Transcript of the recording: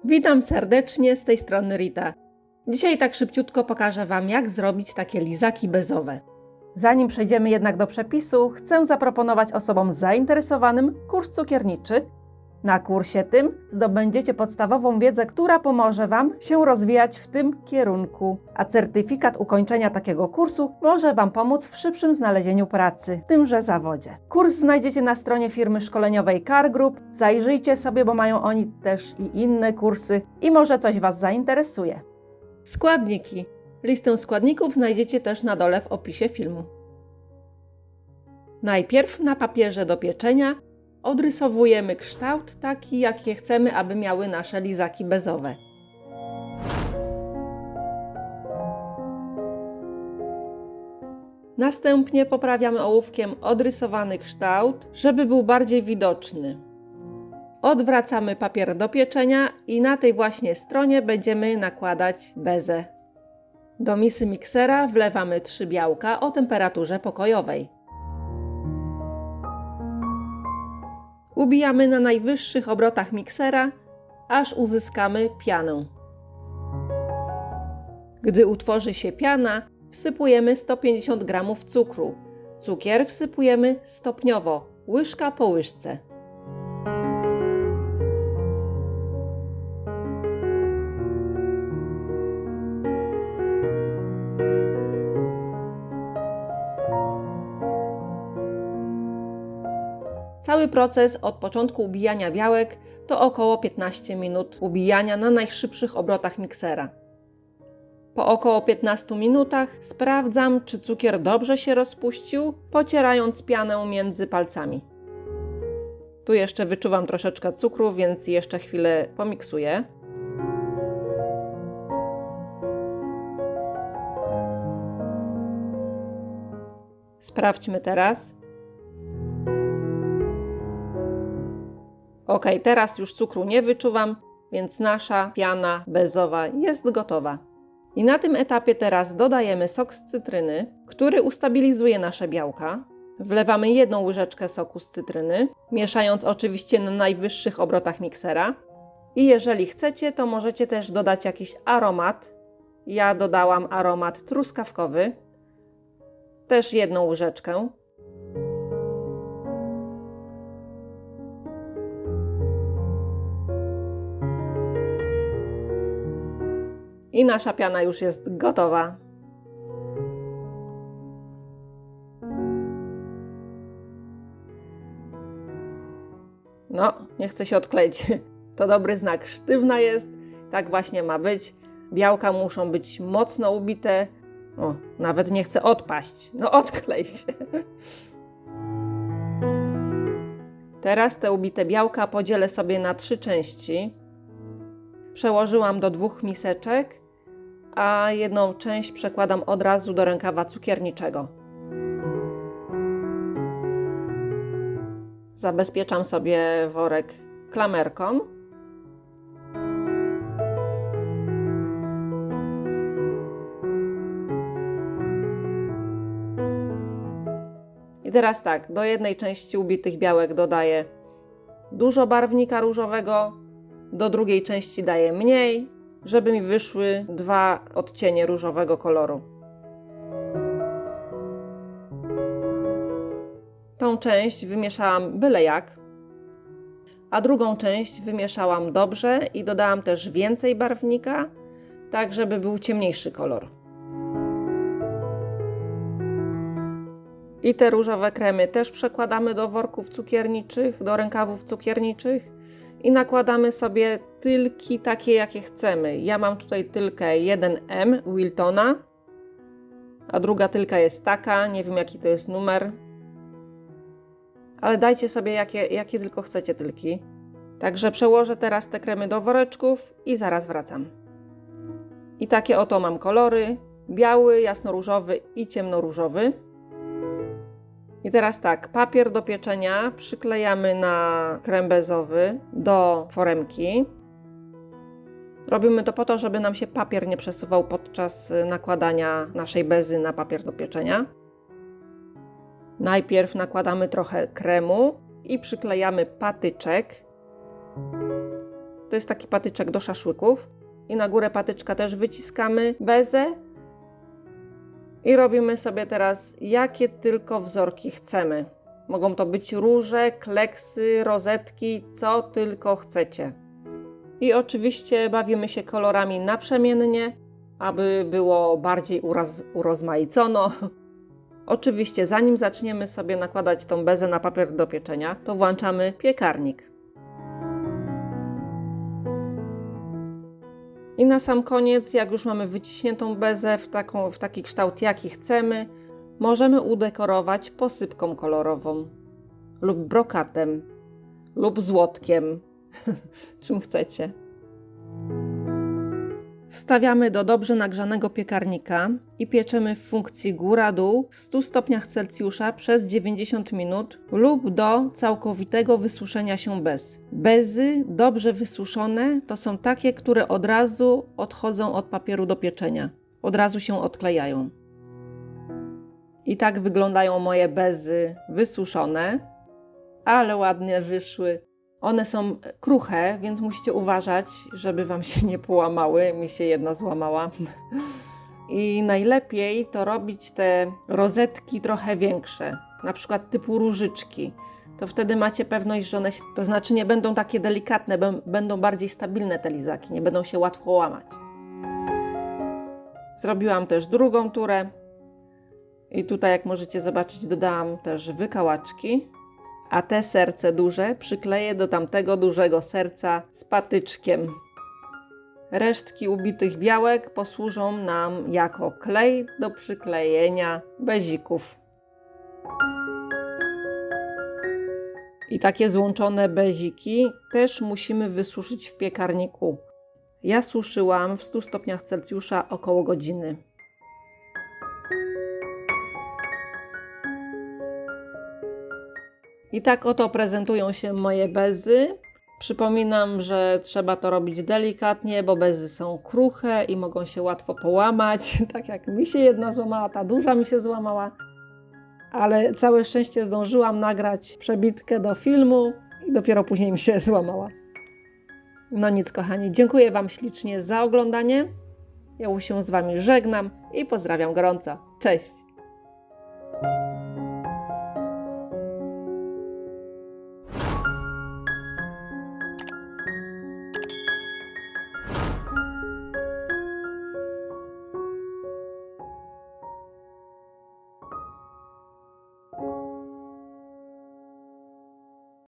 Witam serdecznie, z tej strony Rita. Dzisiaj tak szybciutko pokażę Wam, jak zrobić takie lizaki bezowe. Zanim przejdziemy jednak do przepisu, chcę zaproponować osobom zainteresowanym kurs cukierniczy. Na kursie tym zdobędziecie podstawową wiedzę, która pomoże Wam się rozwijać w tym kierunku, a certyfikat ukończenia takiego kursu może Wam pomóc w szybszym znalezieniu pracy w tymże zawodzie. Kurs znajdziecie na stronie firmy szkoleniowej CAR Group. Zajrzyjcie sobie, bo mają oni też i inne kursy i może coś Was zainteresuje. Składniki. Listę składników znajdziecie też na dole w opisie filmu. Najpierw na papierze do pieczenia odrysowujemy kształt taki, jaki chcemy, aby miały nasze lizaki bezowe. Następnie poprawiamy ołówkiem odrysowany kształt, żeby był bardziej widoczny. Odwracamy papier do pieczenia i na tej właśnie stronie będziemy nakładać bezę. Do misy miksera wlewamy 3 białka o temperaturze pokojowej. Ubijamy na najwyższych obrotach miksera, aż uzyskamy pianę. Gdy utworzy się piana, wsypujemy 150 g cukru. Cukier wsypujemy stopniowo, łyżka po łyżce. Cały proces od początku ubijania białek to około 15 minut ubijania na najszybszych obrotach miksera. Po około 15 minutach sprawdzam, czy cukier dobrze się rozpuścił, pocierając pianę między palcami. Tu jeszcze wyczuwam troszeczkę cukru, więc jeszcze chwilę pomiksuję. Sprawdźmy teraz. Ok, teraz już cukru nie wyczuwam, więc nasza piana bezowa jest gotowa. I na tym etapie teraz dodajemy sok z cytryny, który ustabilizuje nasze białka. Wlewamy 1 łyżeczkę soku z cytryny, mieszając oczywiście na najwyższych obrotach miksera. I jeżeli chcecie, to możecie też dodać jakiś aromat. Ja dodałam aromat truskawkowy, też 1 łyżeczkę. I nasza piana już jest gotowa. No, nie chce się odkleić. To dobry znak. Sztywna jest. Tak właśnie ma być. Białka muszą być mocno ubite. O, nawet nie chce odpaść. No, odklej się. Teraz te ubite białka podzielę sobie na 3 części. Przełożyłam do 2 miseczek, a 1 część przekładam od razu do rękawa cukierniczego. Zabezpieczam sobie worek klamerką. I teraz tak, do 1 części ubitych białek dodaję dużo barwnika różowego, do drugiej części daję mniej, żeby mi wyszły 2 odcienie różowego koloru. Tą część wymieszałam byle jak, a drugą część wymieszałam dobrze i dodałam też więcej barwnika, tak żeby był ciemniejszy kolor. I te różowe kremy też przekładamy do worków cukierniczych, do rękawów cukierniczych. I nakładamy sobie tylki takie, jakie chcemy. Ja mam tutaj tylkę 1M Wiltona, a druga tylka jest taka, nie wiem jaki to jest numer. Ale dajcie sobie jakie tylko chcecie tylki. Także przełożę teraz te kremy do woreczków i zaraz wracam. I takie oto mam kolory. Biały, jasnoróżowy i ciemnoróżowy. I teraz tak, papier do pieczenia przyklejamy na krem bezowy do foremki. Robimy to po to, żeby nam się papier nie przesuwał podczas nakładania naszej bezy na papier do pieczenia. Najpierw nakładamy trochę kremu i przyklejamy patyczek. To jest taki patyczek do szaszłyków. I na górę patyczka też wyciskamy bezę. I robimy sobie teraz jakie tylko wzorki chcemy. Mogą to być róże, kleksy, rozetki, co tylko chcecie. I oczywiście bawimy się kolorami naprzemiennie, aby było bardziej urozmaicono. Oczywiście zanim zaczniemy sobie nakładać tą bezę na papier do pieczenia, to włączamy piekarnik. I na sam koniec, jak już mamy wyciśniętą bezę w taki kształt, jaki chcemy, możemy udekorować posypką kolorową lub brokatem lub złotkiem, czym chcecie. Wstawiamy do dobrze nagrzanego piekarnika i pieczemy w funkcji góra-dół w 100 stopniach Celsjusza przez 90 minut lub do całkowitego wysuszenia się bez. Bezy dobrze wysuszone to są takie, które od razu odchodzą od papieru do pieczenia. Od razu się odklejają. I tak wyglądają moje bezy wysuszone, ale ładnie wyszły. One są kruche, więc musicie uważać, żeby Wam się nie połamały. Mi się jedna złamała. I najlepiej to robić te rozetki trochę większe, na przykład typu różyczki. To wtedy macie pewność, że one się, to znaczy nie będą takie delikatne, będą bardziej stabilne te lizaki, nie będą się łatwo łamać. Zrobiłam też drugą turę. I tutaj, jak możecie zobaczyć, dodałam też wykałaczki. A te serce duże przykleję do tamtego dużego serca z patyczkiem. Resztki ubitych białek posłużą nam jako klej do przyklejenia bezików. I takie złączone beziki też musimy wysuszyć w piekarniku. Ja suszyłam w 100 stopniach Celsjusza około godziny. I tak oto prezentują się moje bezy. Przypominam, że trzeba to robić delikatnie, bo bezy są kruche i mogą się łatwo połamać. Tak jak mi się jedna złamała, ta duża mi się złamała. Ale całe szczęście zdążyłam nagrać przebitkę do filmu i dopiero później mi się złamała. No nic, kochani, dziękuję Wam ślicznie za oglądanie. Ja się z Wami żegnam i pozdrawiam gorąco. Cześć!